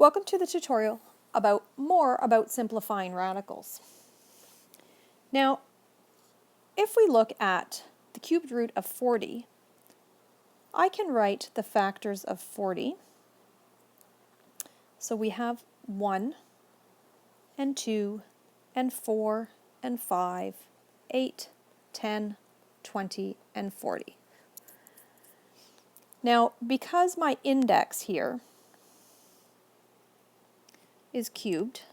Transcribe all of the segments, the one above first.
Welcome to the tutorial about more about simplifying radicals. Now, if we look at the cubed root of 40, I can write the factors of 40. So we have 1 and 2 and 4 and 5, 8, 10, 20, and 40. Now, because my index here is cubed,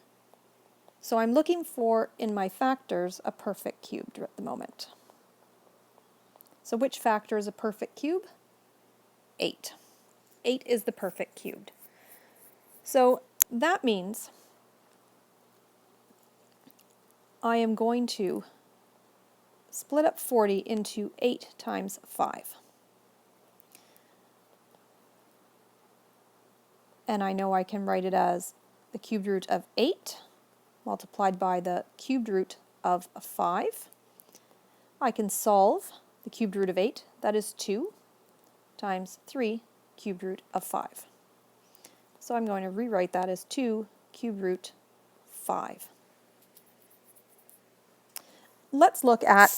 so I'm looking for, in my factors, a perfect cube at the moment. So which factor is a perfect cube? 8. 8 is the perfect cubed. So that means I am going to split up 40 into 8 times 5. And I know I can write it as the cubed root of 8 multiplied by the cubed root of 5. I can solve the cubed root of 8, that is 2, times 3 cubed root of 5. So I'm going to rewrite that as 2 cubed root 5. Let's look at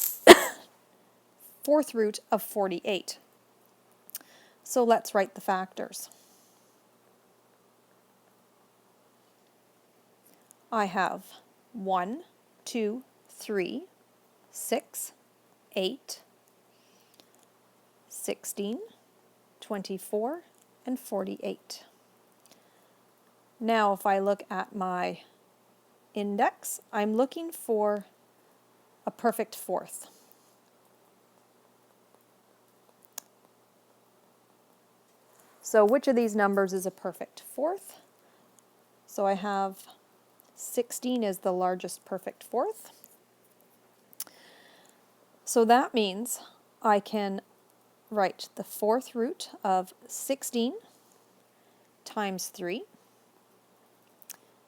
fourth root of 48. So let's write the factors. I have 1, 2, 3, 6, 8, 16, 24, and 48. Now if I look at my index, I'm looking for a perfect fourth. So which of these numbers is a perfect fourth? So I have 16 is the largest perfect fourth. So that means I can write the fourth root of 16 times 3,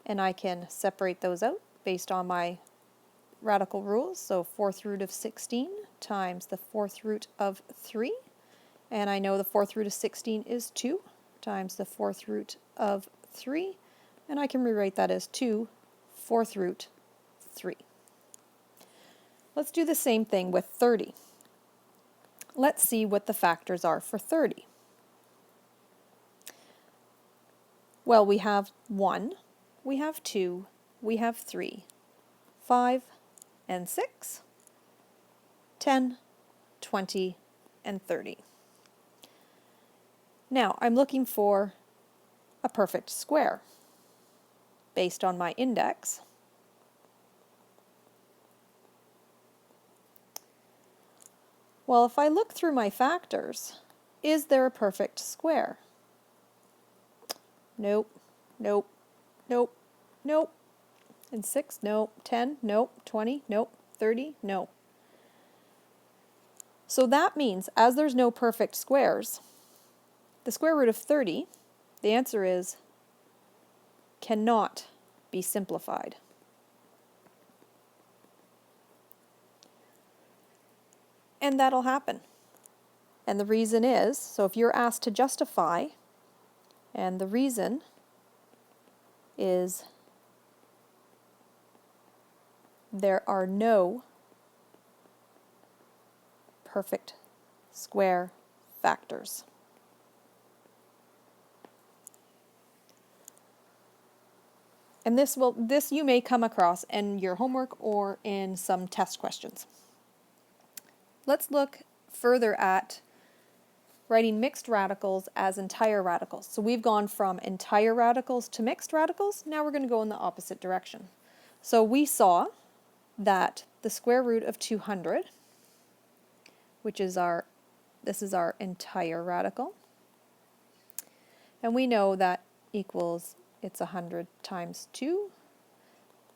and I can separate those out based on my radical rules. So fourth root of 16 times the fourth root of 3, and I know the fourth root of 16 is 2 times the fourth root of 3, and I can rewrite that as 2 fourth root 3. Let's do the same thing with 30. Let's see what the factors are for 30. Well, we have 1, we have 2, we have 3, 5, and 6, 10, 20, and 30. Now, I'm looking for a perfect square based on my index. Well, if I look through my factors, is there a perfect square? Nope, nope, nope, nope. And 6, nope. 10, nope. 20, nope. 30, no. So that means, as there's no perfect squares, the square root of 30, the answer is cannot be simplified. And that'll happen. And the reason is, so if you're asked to justify, and the reason is there are no perfect square factors. And this you may come across in your homework or in some test questions. Let's look further at writing mixed radicals as entire radicals. So we've gone from entire radicals to mixed radicals. Now we're going to go in the opposite direction. So we saw that the square root of 200, which is this is our entire radical, and we know that equals, it's 100 times 2,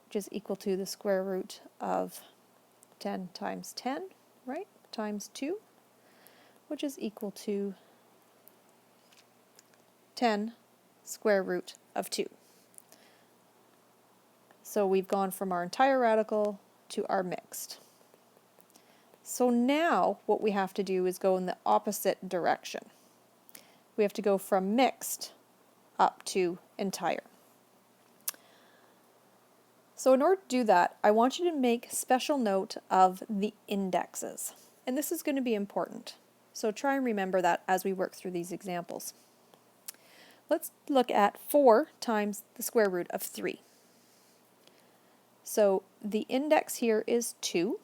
which is equal to the square root of 10 times 10, right, times 2, which is equal to 10 square root of 2. So we've gone from our entire radical to our mixed. So now what we have to do is go in the opposite direction. We have to go from mixed up to entire. So in order to do that, I want you to make special note of the indexes. And this is going to be important. So try and remember that as we work through these examples. Let's look at 4 times the square root of 3. So the index here is 2.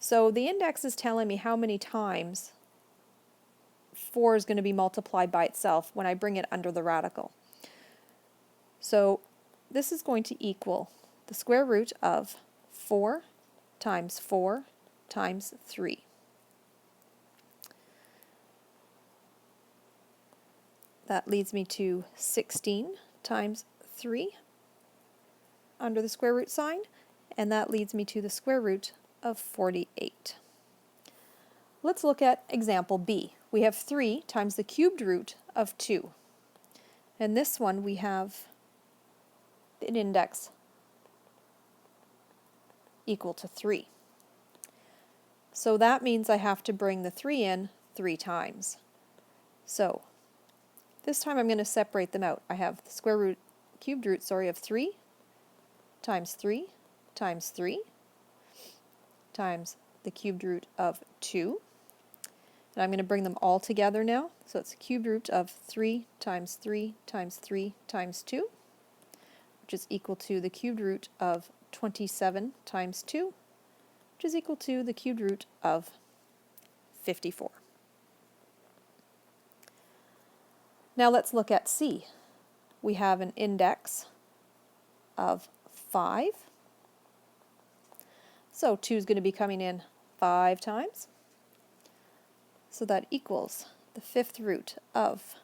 So the index is telling me how many times 4 is going to be multiplied by itself when I bring it under the radical. So this is going to equal the square root of 4 times 4 times 3. That leads me to 16 times 3 under the square root sign, and that leads me to the square root of 48. Let's look at example B. We have 3 times the cubed root of 2. And this one we have an index equal to 3. So that means I have to bring the 3 in 3 times. So this time I'm going to separate them out. I have the square root, cubed root, of 3 times 3 times 3 times the cubed root of 2. And I'm going to bring them all together now. So it's the cubed root of 3 times 3 times 3 times 2, which is equal to the cubed root of 27 times 2, which is equal to the cubed root of 54. Now let's look at C. We have an index of 5. So 2 is going to be coming in 5 times. So that equals the fifth root of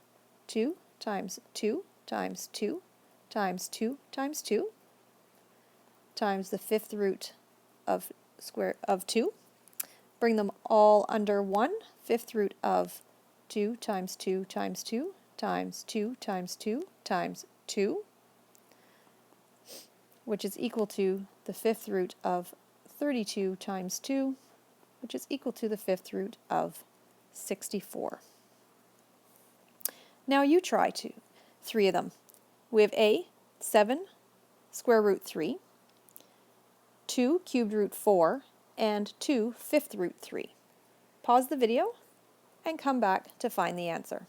2 times 2 times 2 times 2 times 2 times the fifth root of 2. Bring them all under 1. Fifth root of 2 times 2 times 2 times 2 times 2 times 2, which is equal to the fifth root of 32 times 2, which is equal to the fifth root of 64. Now you try 3 of them. We have A, 7 square root 3, 2 cubed root 4, and 2 fifth root 3. Pause the video and come back to find the answer.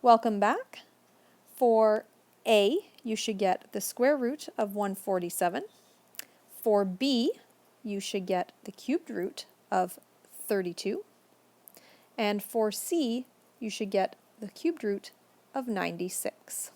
Welcome back. For A, you should get the square root of 147. For B, you should get the cubed root of 32. And for C, you should get the cubed root of 96.